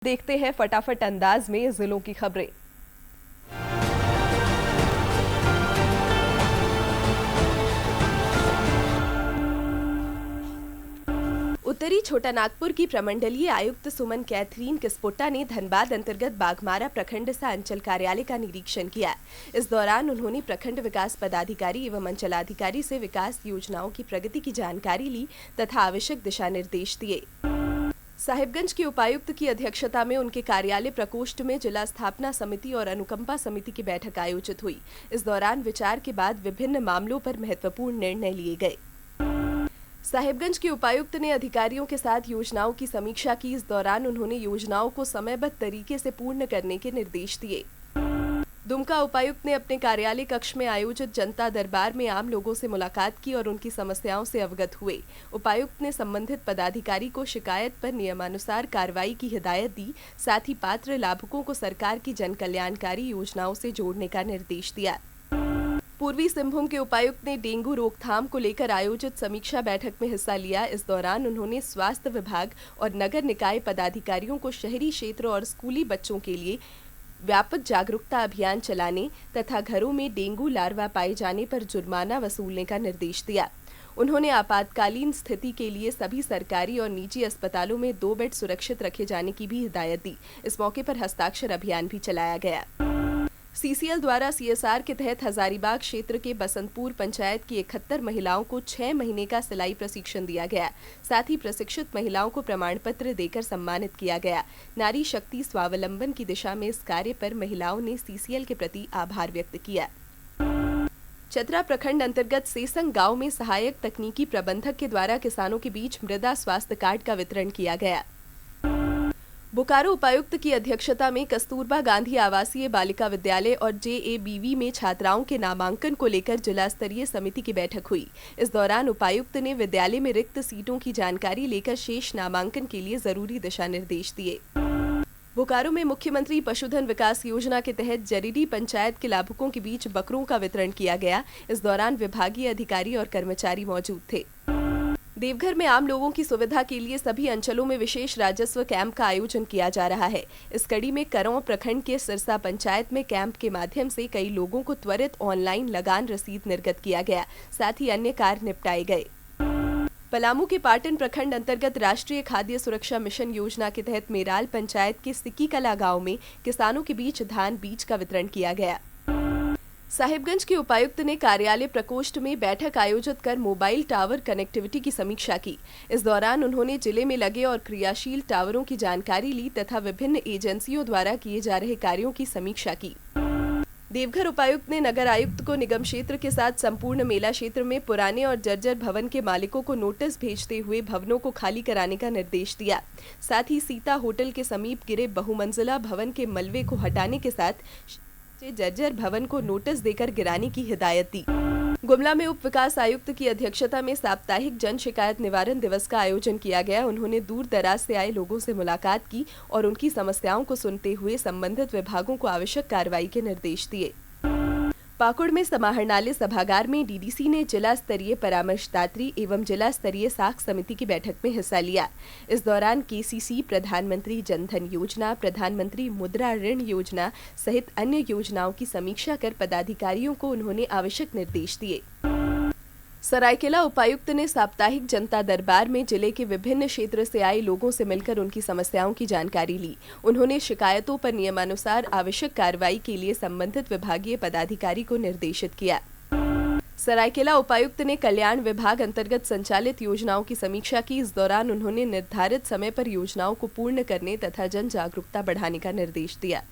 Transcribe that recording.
देखते हैं फटाफट अंदाज में जिलों की खबरें। उत्तरी छोटानागपुर की प्रमंडलीय आयुक्त सुमन कैथरीन किस्पोट्टा ने धनबाद अंतर्गत बाघमारा प्रखंड से अंचल कार्यालय का निरीक्षण किया। इस दौरान उन्होंने प्रखंड विकास पदाधिकारी एवं अंचलाधिकारी से विकास योजनाओं की प्रगति की जानकारी ली तथा आवश्यक दिशा निर्देश दिए। साहिबगंज के उपायुक्त की अध्यक्षता में उनके कार्यालय प्रकोष्ठ में जिला स्थापना समिति और अनुकंपा समिति की बैठक आयोजित हुई। इस दौरान विचार के बाद विभिन्न मामलों पर महत्वपूर्ण निर्णय लिए गए। साहिबगंज के उपायुक्त ने अधिकारियों के साथ योजनाओं की समीक्षा की। इस दौरान उन्होंने योजनाओं को समयबद्ध तरीके से पूर्ण करने के निर्देश दिए। दुमका उपायुक्त ने अपने कार्यालय कक्ष में आयोजित जनता दरबार में आम लोगों से मुलाकात की और उनकी समस्याओं से अवगत हुए। उपायुक्त ने संबंधित पदाधिकारी को शिकायत पर नियमानुसार कार्रवाई की हिदायत दी। साथ ही पात्र लाभुकों को सरकार की जन कल्याणकारी योजनाओं से जोड़ने का निर्देश दिया। पूर्वी सिंहभूम के उपायुक्त ने डेंगू रोकथाम को लेकर आयोजित समीक्षा बैठक में हिस्सा लिया। इस दौरान उन्होंने स्वास्थ्य विभाग और नगर निकाय पदाधिकारियों को शहरी क्षेत्र और स्कूली बच्चों के लिए व्यापक जागरूकता अभियान चलाने तथा घरों में डेंगू लार्वा पाए जाने पर जुर्माना वसूलने का निर्देश दिया। उन्होंने आपातकालीन स्थिति के लिए सभी सरकारी और निजी अस्पतालों में 2 बेड सुरक्षित रखे जाने की भी हिदायत दी। इस मौके पर हस्ताक्षर अभियान भी चलाया गया। सीसीएल द्वारा सीएसआर के तहत हजारीबाग क्षेत्र के बसंतपुर पंचायत की 71 महिलाओं को 6 महीने का सिलाई प्रशिक्षण दिया गया। साथ ही प्रशिक्षित महिलाओं को प्रमाण पत्र देकर सम्मानित किया गया। नारी शक्ति स्वावलंबन की दिशा में इस कार्य पर महिलाओं ने सीसीएल के प्रति आभार व्यक्त किया। चतरा प्रखंड अंतर्गत सेसंग गांव में सहायक तकनीकी प्रबंधक के द्वारा किसानों के बीच मृदा स्वास्थ्य कार्ड का वितरण किया गया। बोकारो उपायुक्त की अध्यक्षता में कस्तूरबा गांधी आवासीय बालिका विद्यालय और जेएबीवी में छात्राओं के नामांकन को लेकर जिला स्तरीय समिति की बैठक हुई। इस दौरान उपायुक्त ने विद्यालय में रिक्त सीटों की जानकारी लेकर शेष नामांकन के लिए जरूरी दिशा निर्देश दिए। बोकारो में मुख्यमंत्री पशुधन विकास योजना के तहत जरीडी पंचायत के लाभुकों के बीच बकरों का वितरण किया गया। इस दौरान विभागीय अधिकारी और कर्मचारी मौजूद थे। देवघर में आम लोगों की सुविधा के लिए सभी अंचलों में विशेष राजस्व कैंप का आयोजन किया जा रहा है। इस कड़ी में करौं प्रखंड के सिरसा पंचायत में कैंप के माध्यम से कई लोगों को त्वरित ऑनलाइन लगान रसीद निर्गत किया गया। साथ ही अन्य कार्य निपटाए गए। पलामू के पाटन प्रखंड अंतर्गत राष्ट्रीय खाद्य सुरक्षा मिशन योजना के तहत मेराल पंचायत के सिक्कीकला गांव में किसानों के बीच धान बीज का वितरण किया गया। साहिबगंज के उपायुक्त ने कार्यालय प्रकोष्ठ में बैठक आयोजित कर मोबाइल टावर कनेक्टिविटी की समीक्षा की। इस दौरान उन्होंने जिले में लगे और क्रियाशील टावरों की जानकारी ली तथा विभिन्न एजेंसियों द्वारा किए जा रहे कार्यों की समीक्षा की। देवघर उपायुक्त ने नगर आयुक्त को निगम क्षेत्र के साथ संपूर्ण मेला क्षेत्र में पुराने और जर्जर भवन के मालिकों को नोटिस भेजते हुए भवनों को खाली कराने का निर्देश दिया। साथ ही सीता होटल के समीप गिरे बहुमंजिला भवन के मलबे को हटाने के साथ जर्जर भवन को नोटिस देकर गिराने की हिदायत दी। गुमला में उप विकास आयुक्त की अध्यक्षता में साप्ताहिक जन शिकायत निवारण दिवस का आयोजन किया गया। उन्होंने दूर दराज से आए लोगों से मुलाकात की और उनकी समस्याओं को सुनते हुए संबंधित विभागों को आवश्यक कार्रवाई के निर्देश दिए। पाकुड़ में समाहरणालय सभागार में डीडीसी ने जिला स्तरीय परामर्शदात्री एवं जिला स्तरीय साख समिति की बैठक में हिस्सा लिया। इस दौरान केसीसी, प्रधानमंत्री जनधन योजना, प्रधानमंत्री मुद्रा ऋण योजना सहित अन्य योजनाओं की समीक्षा कर पदाधिकारियों को उन्होंने आवश्यक निर्देश दिए। सरायकेला उपायुक्त ने साप्ताहिक जनता दरबार में जिले के विभिन्न क्षेत्र से आए लोगों से मिलकर उनकी समस्याओं की जानकारी ली। उन्होंने शिकायतों पर नियमानुसार आवश्यक कार्रवाई के लिए संबंधित विभागीय पदाधिकारी को निर्देशित किया। सरायकेला उपायुक्त ने कल्याण विभाग अंतर्गत संचालित योजनाओं की समीक्षा की। इस दौरान उन्होंने निर्धारित समय पर योजनाओं को पूर्ण करने तथा जन जागरूकता बढ़ाने का निर्देश दिया।